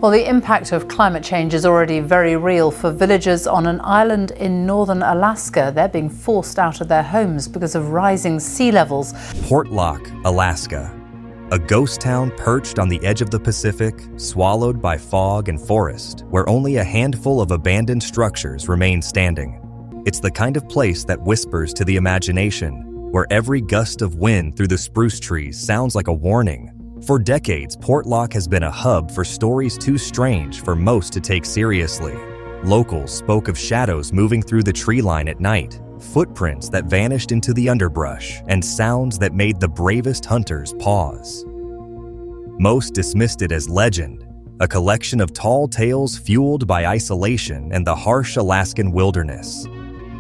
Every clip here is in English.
Well, the impact of climate change is already very real for villagers on an island in northern Alaska. They're being forced out of their homes because of rising sea levels. Portlock, Alaska. A ghost town perched on the edge of the Pacific, swallowed by fog and forest, where only a handful of abandoned structures remain standing. It's the kind of place that whispers to the imagination, where every gust of wind through the spruce trees sounds like a warning. For decades, Portlock has been a hub for stories too strange for most to take seriously. Locals spoke of shadows moving through the tree line at night, footprints that vanished into the underbrush, and sounds that made the bravest hunters pause. Most dismissed it as legend, a collection of tall tales fueled by isolation and the harsh Alaskan wilderness.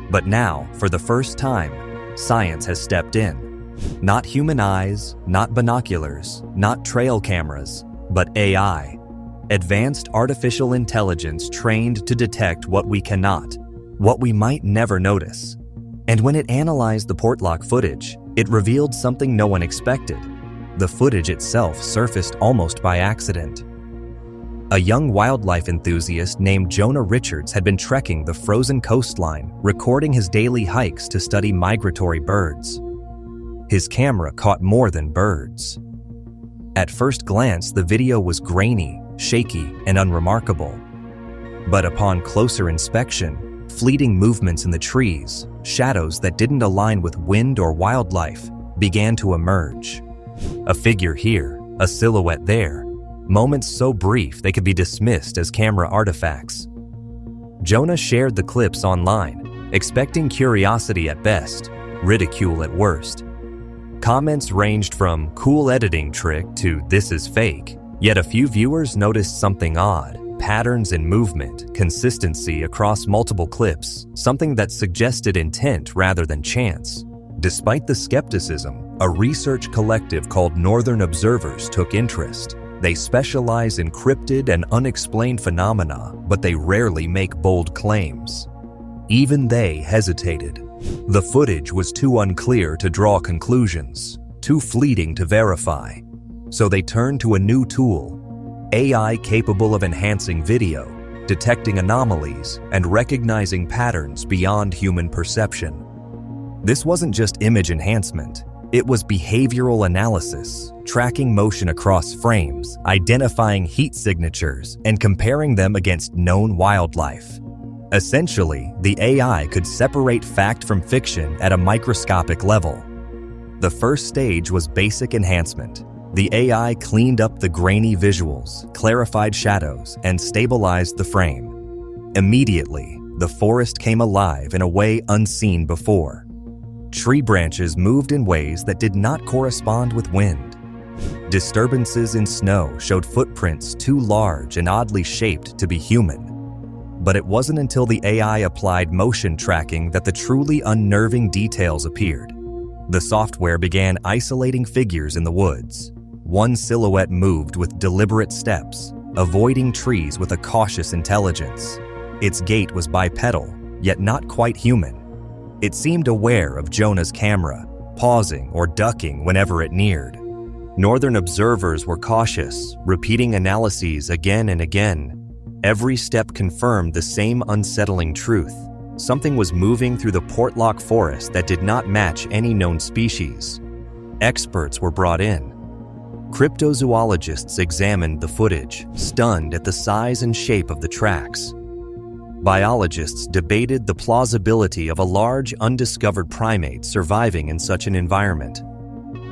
But now, for the first time, science has stepped in. Not human eyes, not binoculars, not trail cameras, but AI. Advanced artificial intelligence trained to detect what we cannot, what we might never notice. And when it analyzed the Portlock footage, it revealed something no one expected. The footage itself surfaced almost by accident. A young wildlife enthusiast named Jonah Richards had been trekking the frozen coastline, recording his daily hikes to study migratory birds. His camera caught more than birds. At first glance, the video was grainy, shaky, and unremarkable. But upon closer inspection, fleeting movements in the trees, shadows that didn't align with wind or wildlife, began to emerge. A figure here, a silhouette there, moments so brief they could be dismissed as camera artifacts. Jonah shared the clips online, expecting curiosity at best, ridicule at worst. Comments ranged from "cool editing trick" to "this is fake," yet a few viewers noticed something odd: patterns in movement, consistency across multiple clips, something that suggested intent rather than chance. Despite the skepticism, a research collective called Northern Observers took interest. They specialize in cryptid and unexplained phenomena, but they rarely make bold claims. Even they hesitated. The footage was too unclear to draw conclusions, too fleeting to verify. So they turned to a new tool, AI capable of enhancing video, detecting anomalies, and recognizing patterns beyond human perception. This wasn't just image enhancement. It was behavioral analysis, tracking motion across frames, identifying heat signatures, and comparing them against known wildlife. Essentially, the AI could separate fact from fiction at a microscopic level. The first stage was basic enhancement. The AI cleaned up the grainy visuals, clarified shadows, and stabilized the frame. Immediately, the forest came alive in a way unseen before. Tree branches moved in ways that did not correspond with wind. Disturbances in snow showed footprints too large and oddly shaped to be human. But it wasn't until the AI applied motion tracking that the truly unnerving details appeared. The software began isolating figures in the woods. One silhouette moved with deliberate steps, avoiding trees with a cautious intelligence. Its gait was bipedal, yet not quite human. It seemed aware of Jonah's camera, pausing or ducking whenever it neared. Northern observers were cautious, repeating analyses again and again. Every step confirmed the same unsettling truth. Something was moving through the Portlock forest that did not match any known species. Experts were brought in. Cryptozoologists examined the footage, stunned at the size and shape of the tracks. Biologists debated the plausibility of a large, undiscovered primate surviving in such an environment.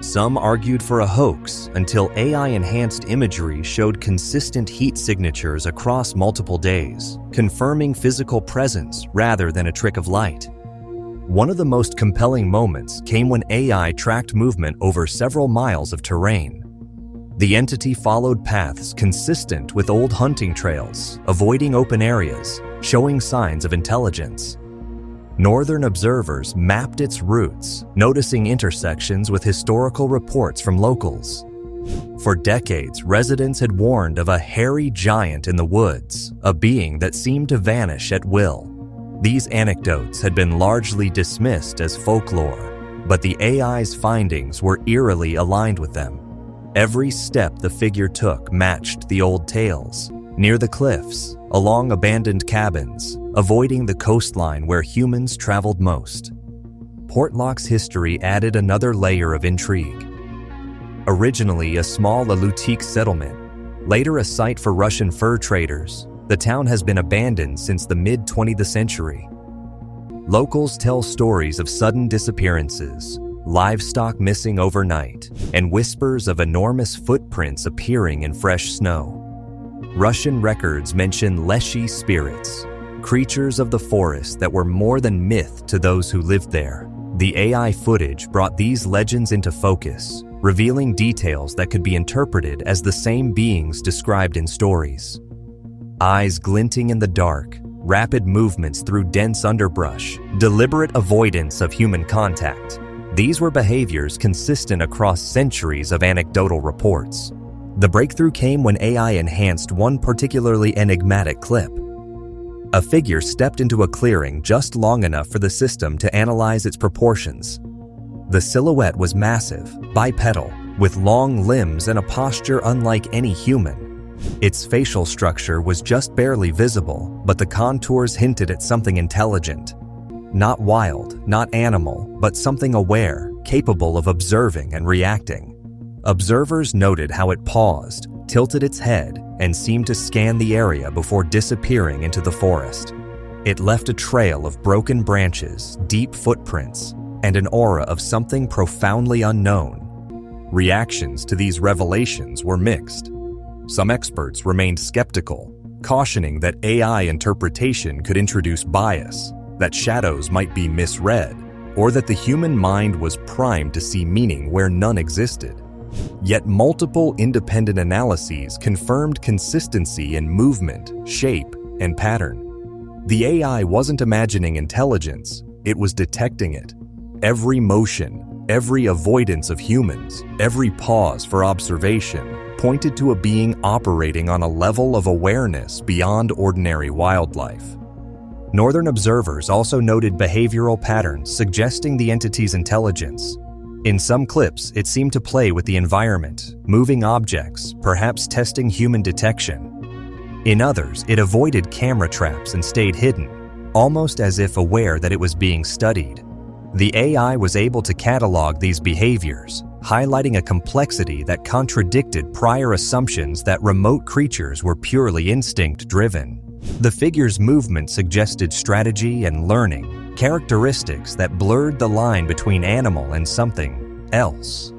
Some argued for a hoax until AI-enhanced imagery showed consistent heat signatures across multiple days, confirming physical presence rather than a trick of light. One of the most compelling moments came when AI tracked movement over several miles of terrain. The entity followed paths consistent with old hunting trails, avoiding open areas, showing signs of intelligence. Northern observers mapped its routes, noticing intersections with historical reports from locals. For decades, residents had warned of a hairy giant in the woods, a being that seemed to vanish at will. These anecdotes had been largely dismissed as folklore, but the AI's findings were eerily aligned with them. Every step the figure took matched the old tales. near the cliffs, along abandoned cabins, avoiding the coastline where humans traveled most. Portlock's history added another layer of intrigue. Originally a small Alutiiq settlement, later a site for Russian fur traders, the town has been abandoned since the mid-20th century. Locals tell stories of sudden disappearances, livestock missing overnight, and whispers of enormous footprints appearing in fresh snow. Russian records mention leshy spirits, creatures of the forest that were more than myth to those who lived there. The AI footage brought these legends into focus, revealing details that could be interpreted as the same beings described in stories. Eyes glinting in the dark, rapid movements through dense underbrush, deliberate avoidance of human contact. These were behaviors consistent across centuries of anecdotal reports. The breakthrough came when AI enhanced one particularly enigmatic clip. A figure stepped into a clearing just long enough for the system to analyze its proportions. The silhouette was massive, bipedal, with long limbs and a posture unlike any human. Its facial structure was just barely visible, but the contours hinted at something intelligent. Not wild, not animal, but something aware, capable of observing and reacting. Observers noted how it paused, tilted its head, and seemed to scan the area before disappearing into the forest. It left a trail of broken branches, deep footprints, and an aura of something profoundly unknown. Reactions to these revelations were mixed. Some experts remained skeptical, cautioning that AI interpretation could introduce bias, that shadows might be misread, or that the human mind was primed to see meaning where none existed. Yet multiple independent analyses confirmed consistency in movement, shape, and pattern. The AI wasn't imagining intelligence, it was detecting it. Every motion, every avoidance of humans, every pause for observation pointed to a being operating on a level of awareness beyond ordinary wildlife. Northern observers also noted behavioral patterns suggesting the entity's intelligence. In some clips, it seemed to play with the environment, moving objects, perhaps testing human detection. In others, it avoided camera traps and stayed hidden, almost as if aware that it was being studied. The AI was able to catalog these behaviors, highlighting a complexity that contradicted prior assumptions that remote creatures were purely instinct-driven. The figure's movement suggested strategy and learning, characteristics that blurred the line between animal and something else.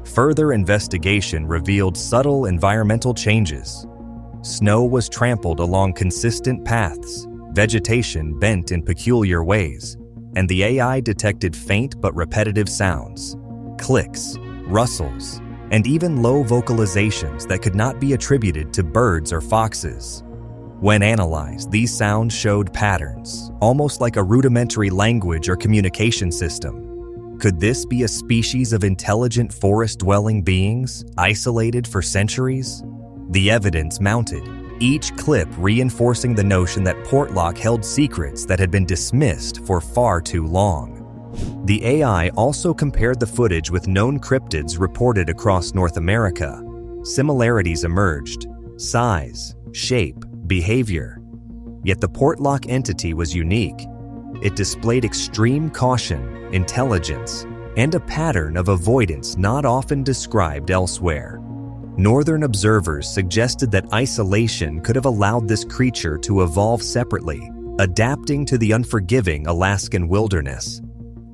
Further investigation revealed subtle environmental changes. Snow was trampled along consistent paths, vegetation bent in peculiar ways, and the AI detected faint but repetitive sounds, clicks, rustles, and even low vocalizations that could not be attributed to birds or foxes. When analyzed, these sounds showed patterns, almost like a rudimentary language or communication system. Could this be a species of intelligent forest-dwelling beings, isolated for centuries? The evidence mounted, each clip reinforcing the notion that Portlock held secrets that had been dismissed for far too long. The AI also compared the footage with known cryptids reported across North America. Similarities emerged: size, shape, behavior. Yet the Portlock entity was unique. It displayed extreme caution, intelligence, and a pattern of avoidance not often described elsewhere. Northern observers suggested that isolation could have allowed this creature to evolve separately, adapting to the unforgiving Alaskan wilderness.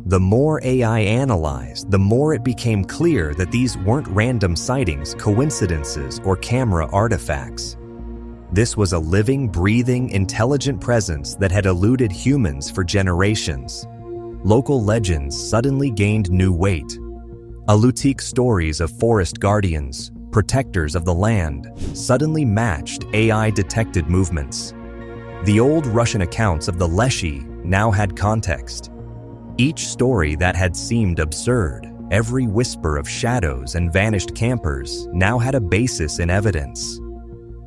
The more AI analyzed, the more it became clear that these weren't random sightings, coincidences, or camera artifacts. This was a living, breathing, intelligent presence that had eluded humans for generations. Local legends suddenly gained new weight. Alutiiq stories of forest guardians, protectors of the land, suddenly matched AI-detected movements. The old Russian accounts of the Leshy now had context. Each story that had seemed absurd, every whisper of shadows and vanished campers, now had a basis in evidence.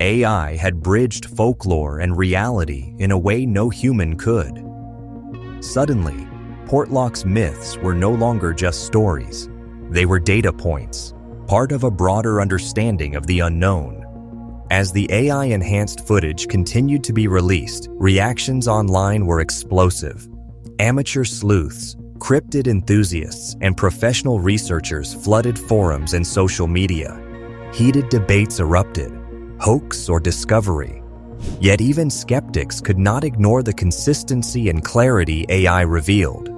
AI had bridged folklore and reality in a way no human could. Suddenly, Portlock's myths were no longer just stories. They were data points, part of a broader understanding of the unknown. As the AI-enhanced footage continued to be released, reactions online were explosive. Amateur sleuths, cryptid enthusiasts, and professional researchers flooded forums and social media. Heated debates erupted, hoax or discovery. Yet even skeptics could not ignore the consistency and clarity AI revealed.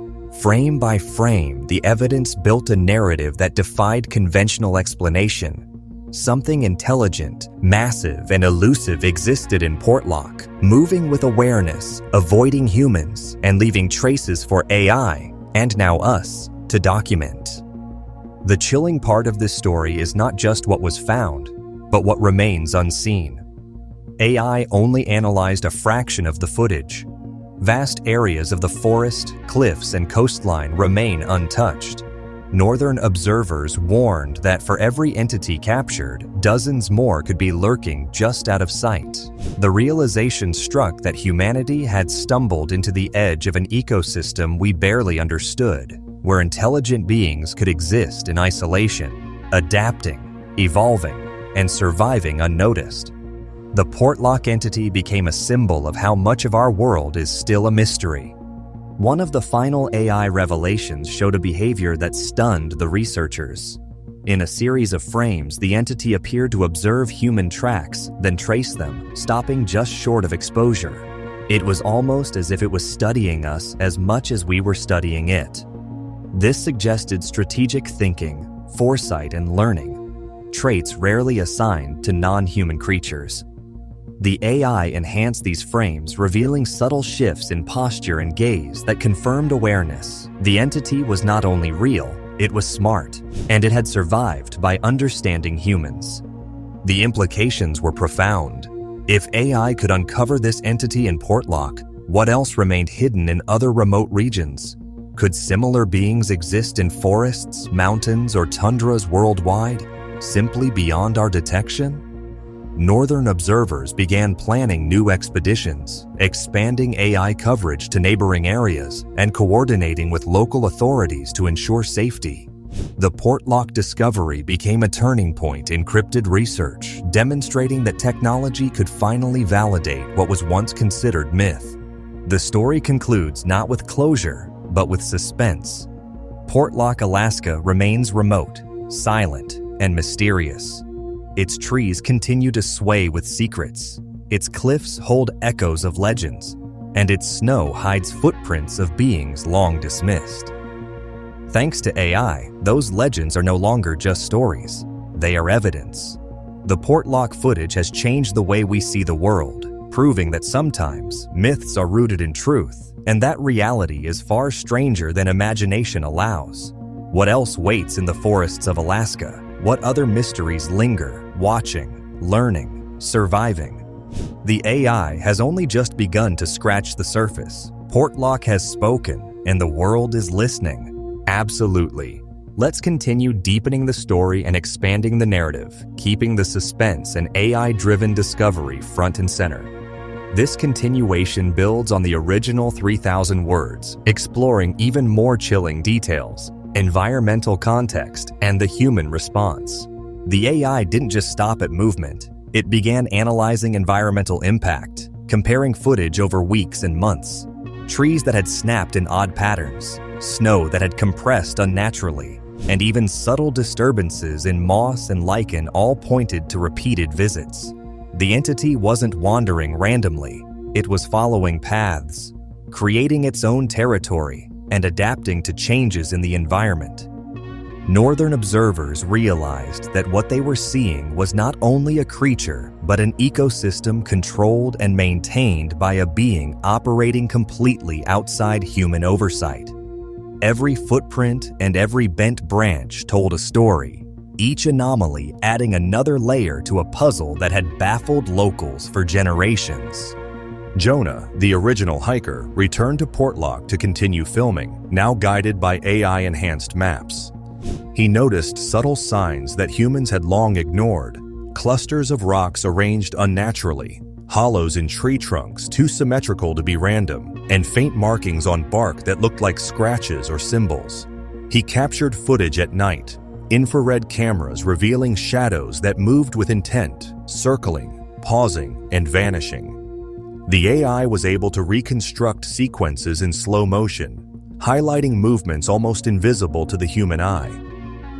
Frame by frame, the evidence built a narrative that defied conventional explanation. Something intelligent, massive, and elusive existed in Portlock, moving with awareness, avoiding humans, and leaving traces for AI, and now us, to document. The chilling part of this story is not just what was found, but what remains unseen. AI only analyzed a fraction of the footage. Vast areas of the forest, cliffs, and coastline remain untouched. Northern observers warned that for every entity captured, dozens more could be lurking just out of sight. The realization struck that humanity had stumbled into the edge of an ecosystem we barely understood, where intelligent beings could exist in isolation, adapting, evolving, and surviving unnoticed. The Portlock entity became a symbol of how much of our world is still a mystery. One of the final AI revelations showed a behavior that stunned the researchers. In a series of frames, the entity appeared to observe human tracks, then trace them, stopping just short of exposure. It was almost as if it was studying us as much as we were studying it. This suggested strategic thinking, foresight, and learning, traits rarely assigned to non-human creatures. The AI enhanced these frames, revealing subtle shifts in posture and gaze that confirmed awareness. The entity was not only real, it was smart, and it had survived by understanding humans. The implications were profound. If AI could uncover this entity in Portlock, what else remained hidden in other remote regions? Could similar beings exist in forests, mountains, or tundras worldwide, simply beyond our detection? Northern observers began planning new expeditions, expanding AI coverage to neighboring areas, and coordinating with local authorities to ensure safety. The Portlock discovery became a turning point in cryptid research, demonstrating that technology could finally validate what was once considered myth. The story concludes not with closure, but with suspense. Portlock, Alaska remains remote, silent, and mysterious. Its trees continue to sway with secrets, its cliffs hold echoes of legends, and its snow hides footprints of beings long dismissed. Thanks to AI, those legends are no longer just stories, they are evidence. The Portlock footage has changed the way we see the world, proving that sometimes myths are rooted in truth, and that reality is far stranger than imagination allows. What else waits in the forests of Alaska? What other mysteries linger, watching, learning, surviving? The AI has only just begun to scratch the surface. Portlock has spoken, and the world is listening. Absolutely. Let's continue deepening the story and expanding the narrative, keeping the suspense and AI-driven discovery front and center. This continuation builds on the original 3,000 words, exploring even more chilling details, environmental context, and the human response. The AI didn't just stop at movement. It began analyzing environmental impact, comparing footage over weeks and months. Trees that had snapped in odd patterns, snow that had compressed unnaturally, and even subtle disturbances in moss and lichen all pointed to repeated visits. The entity wasn't wandering randomly. It was following paths, creating its own territory, and adapting to changes in the environment. Northern observers realized that what they were seeing was not only a creature, but an ecosystem controlled and maintained by a being operating completely outside human oversight. Every footprint and every bent branch told a story, each anomaly adding another layer to a puzzle that had baffled locals for generations. Jonah, the original hiker, returned to Portlock to continue filming, now guided by AI-enhanced maps. He noticed subtle signs that humans had long ignored: clusters of rocks arranged unnaturally, hollows in tree trunks too symmetrical to be random, and faint markings on bark that looked like scratches or symbols. He captured footage at night, infrared cameras revealing shadows that moved with intent, circling, pausing, and vanishing. The AI was able to reconstruct sequences in slow motion, highlighting movements almost invisible to the human eye.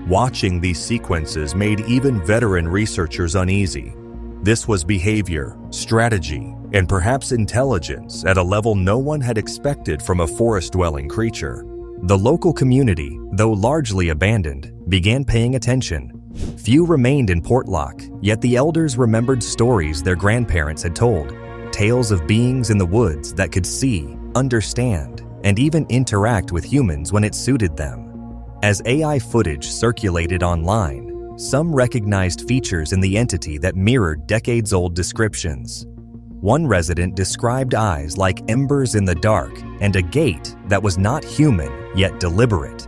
Watching these sequences made even veteran researchers uneasy. This was behavior, strategy, and perhaps intelligence at a level no one had expected from a forest-dwelling creature. The local community, though largely abandoned, began paying attention. Few remained in Portlock, yet the elders remembered stories their grandparents had told. Tales of beings in the woods that could see, understand, and even interact with humans when it suited them. As AI footage circulated online, some recognized features in the entity that mirrored decades-old descriptions. One resident described eyes like embers in the dark and a gait that was not human yet deliberate.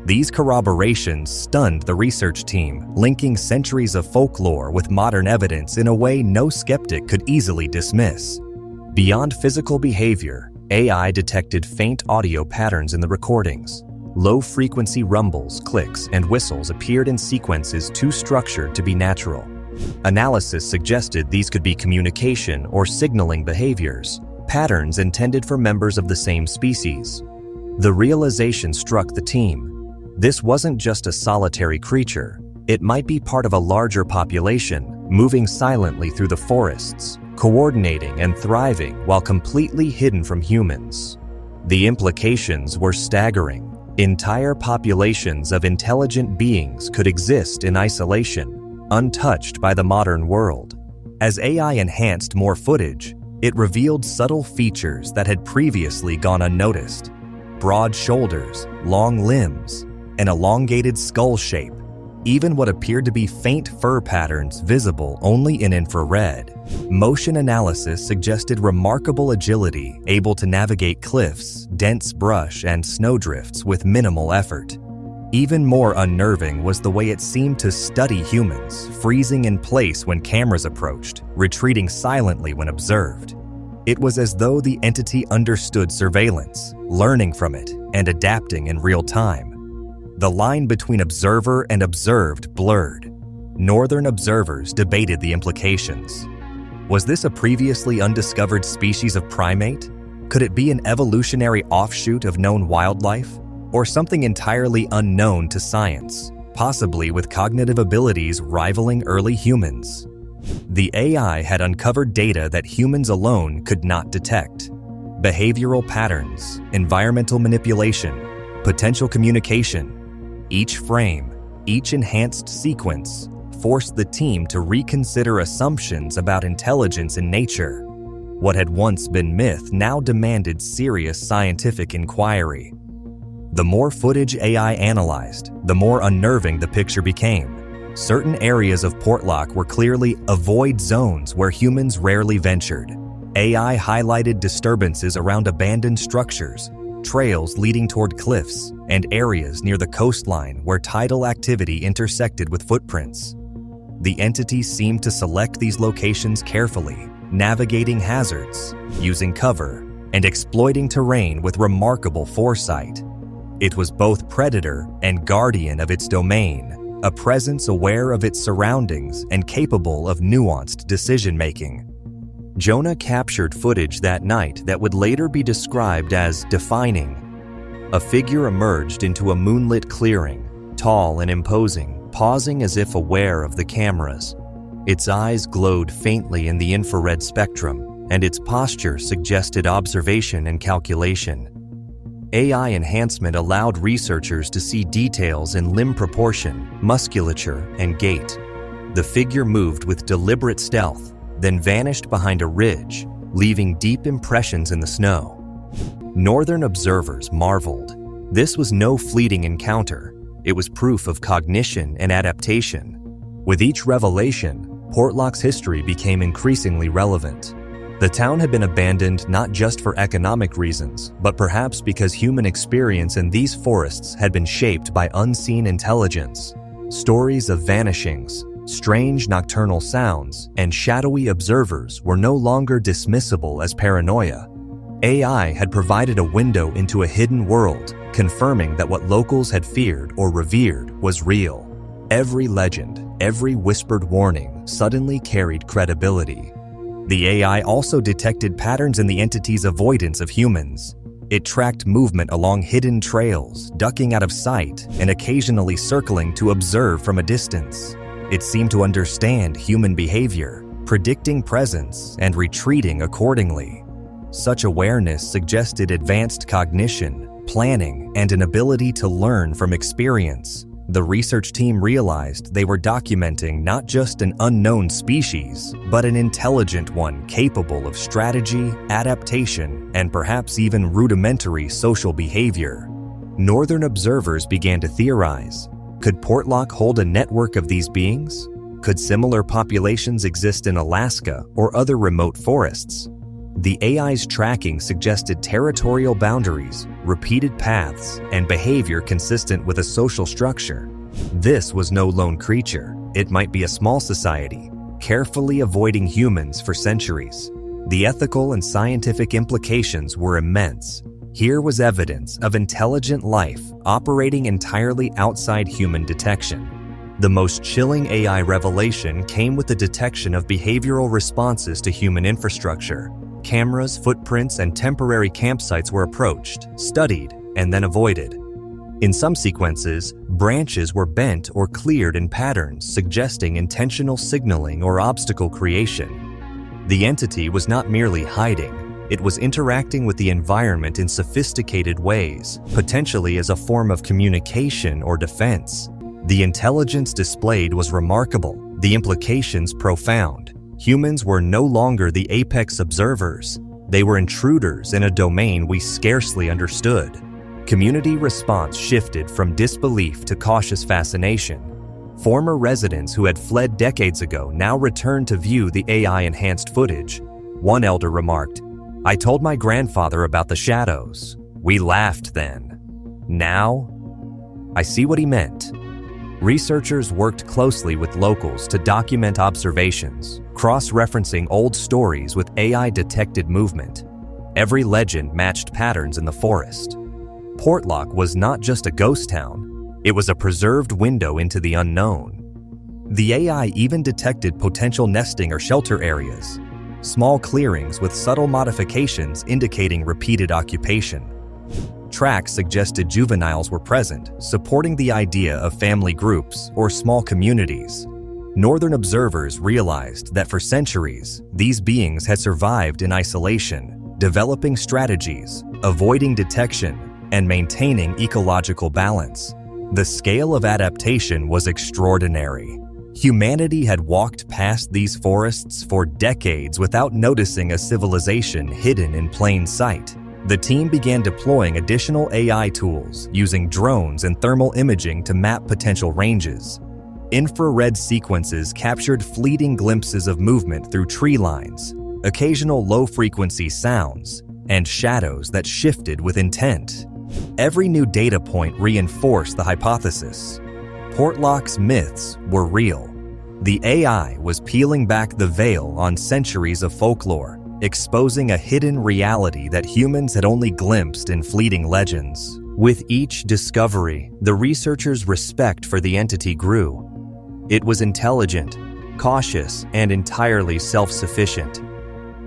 These corroborations stunned the research team, linking centuries of folklore with modern evidence in a way no skeptic could easily dismiss. Beyond physical behavior, AI detected faint audio patterns in the recordings. Low-frequency rumbles, clicks, and whistles appeared in sequences too structured to be natural. Analysis suggested these could be communication or signaling behaviors, patterns intended for members of the same species. The realization struck the team. This wasn't just a solitary creature. It might be part of a larger population, moving silently through the forests, coordinating and thriving while completely hidden from humans. The implications were staggering. Entire populations of intelligent beings could exist in isolation, untouched by the modern world. As AI enhanced more footage, it revealed subtle features that had previously gone unnoticed. Broad shoulders, long limbs, an elongated skull shape, even what appeared to be faint fur patterns visible only in infrared. Motion analysis suggested remarkable agility, able to navigate cliffs, dense brush, and snowdrifts with minimal effort. Even more unnerving was the way it seemed to study humans, freezing in place when cameras approached, retreating silently when observed. It was as though the entity understood surveillance, learning from it, and adapting in real time. The line between observer and observed blurred. Northern observers debated the implications. Was this a previously undiscovered species of primate? Could it be an evolutionary offshoot of known wildlife? Or something entirely unknown to science, possibly with cognitive abilities rivaling early humans? The AI had uncovered data that humans alone could not detect. Behavioral patterns, environmental manipulation, potential communication. Each frame, each enhanced sequence, forced the team to reconsider assumptions about intelligence in nature. What had once been myth now demanded serious scientific inquiry. The more footage AI analyzed, the more unnerving the picture became. Certain areas of Portlock were clearly avoid zones where humans rarely ventured. AI highlighted disturbances around abandoned structures, trails leading toward cliffs, and areas near the coastline where tidal activity intersected with footprints. The entity seemed to select these locations carefully, navigating hazards, using cover, and exploiting terrain with remarkable foresight. It was both predator and guardian of its domain, a presence aware of its surroundings and capable of nuanced decision-making. Jonah captured footage that night that would later be described as defining. A figure emerged into a moonlit clearing, tall and imposing, pausing as if aware of the cameras. Its eyes glowed faintly in the infrared spectrum, and its posture suggested observation and calculation. AI enhancement allowed researchers to see details in limb proportion, musculature, and gait. The figure moved with deliberate stealth, then vanished behind a ridge, leaving deep impressions in the snow. Northern observers marveled. This was no fleeting encounter. It was proof of cognition and adaptation. With each revelation, Portlock's history became increasingly relevant. The town had been abandoned not just for economic reasons, but perhaps because human experience in these forests had been shaped by unseen intelligence. Stories of vanishings, strange nocturnal sounds, and shadowy observers were no longer dismissible as paranoia. AI had provided a window into a hidden world, confirming that what locals had feared or revered was real. Every legend, every whispered warning suddenly carried credibility. The AI also detected patterns in the entity's avoidance of humans. It tracked movement along hidden trails, ducking out of sight and occasionally circling to observe from a distance. It seemed to understand human behavior, predicting presence and retreating accordingly. Such awareness suggested advanced cognition, planning, and an ability to learn from experience. The research team realized they were documenting not just an unknown species, but an intelligent one capable of strategy, adaptation, and perhaps even rudimentary social behavior. Northern observers began to theorize. Could Portlock hold a network of these beings? Could similar populations exist in Alaska or other remote forests? The AI's tracking suggested territorial boundaries, repeated paths, and behavior consistent with a social structure. This was no lone creature. It might be a small society, carefully avoiding humans for centuries. The ethical and scientific implications were immense. Here was evidence of intelligent life operating entirely outside human detection. The most chilling AI revelation came with the detection of behavioral responses to human infrastructure. Cameras, footprints, and temporary campsites were approached, studied, and then avoided. In some sequences, branches were bent or cleared in patterns suggesting intentional signaling or obstacle creation. The entity was not merely hiding, it was interacting with the environment in sophisticated ways, potentially as a form of communication or defense. The intelligence displayed was remarkable, the implications profound. Humans were no longer the apex observers. They were intruders in a domain we scarcely understood. Community response shifted from disbelief to cautious fascination. Former residents who had fled decades ago now returned to view the AI-enhanced footage. One elder remarked, "I told my grandfather about the shadows. We laughed then. Now, I see what he meant." Researchers worked closely with locals to document observations, cross-referencing old stories with AI-detected movement. Every legend matched patterns in the forest. Portlock was not just a ghost town, it was a preserved window into the unknown. The AI even detected potential nesting or shelter areas, small clearings with subtle modifications indicating repeated occupation. Tracks suggested juveniles were present, supporting the idea of family groups or small communities. Northern observers realized that for centuries, these beings had survived in isolation, developing strategies, avoiding detection, and maintaining ecological balance. The scale of adaptation was extraordinary. Humanity had walked past these forests for decades without noticing a civilization hidden in plain sight. The team began deploying additional AI tools, using drones and thermal imaging to map potential ranges. Infrared sequences captured fleeting glimpses of movement through tree lines, occasional low-frequency sounds, and shadows that shifted with intent. Every new data point reinforced the hypothesis. Portlock's myths were real. The AI was peeling back the veil on centuries of folklore, exposing a hidden reality that humans had only glimpsed in fleeting legends. With each discovery, the researchers' respect for the entity grew. It was intelligent, cautious, and entirely self-sufficient.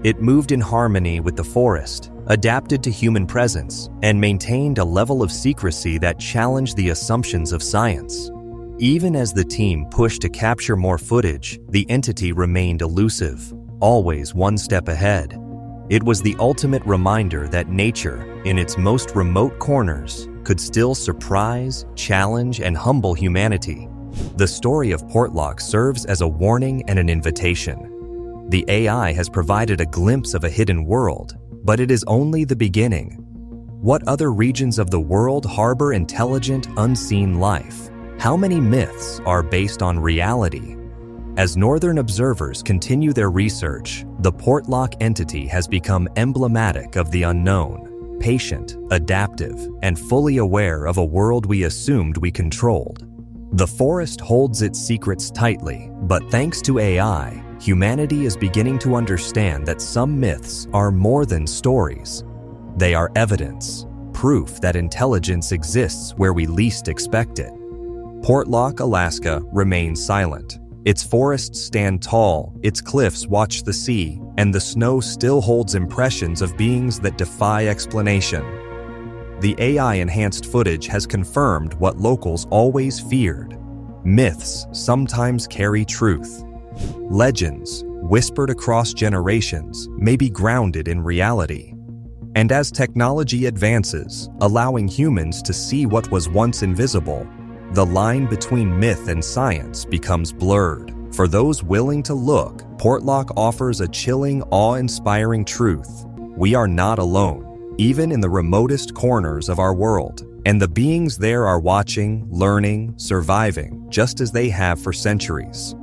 It moved in harmony with the forest, adapted to human presence, and maintained a level of secrecy that challenged the assumptions of science. Even as the team pushed to capture more footage, the entity remained elusive, always one step ahead. It was the ultimate reminder that nature, in its most remote corners, could still surprise, challenge, and humble humanity. The story of Portlock serves as a warning and an invitation. The AI has provided a glimpse of a hidden world, but it is only the beginning. What other regions of the world harbor intelligent, unseen life? How many myths are based on reality? As Northern observers continue their research, the Portlock entity has become emblematic of the unknown, patient, adaptive, and fully aware of a world we assumed we controlled. The forest holds its secrets tightly, but thanks to AI, humanity is beginning to understand that some myths are more than stories. They are evidence, proof that intelligence exists where we least expect it. Portlock, Alaska remains silent, Its forests stand tall, its cliffs watch the sea, and the snow still holds impressions of beings that defy explanation. The AI-enhanced footage has confirmed what locals always feared. Myths sometimes carry truth. Legends, whispered across generations, may be grounded in reality. And as technology advances, allowing humans to see what was once invisible, the line between myth and science becomes blurred. For those willing to look, Portlock offers a chilling, awe-inspiring truth. We are not alone, even in the remotest corners of our world. And the beings there are watching, learning, surviving, just as they have for centuries.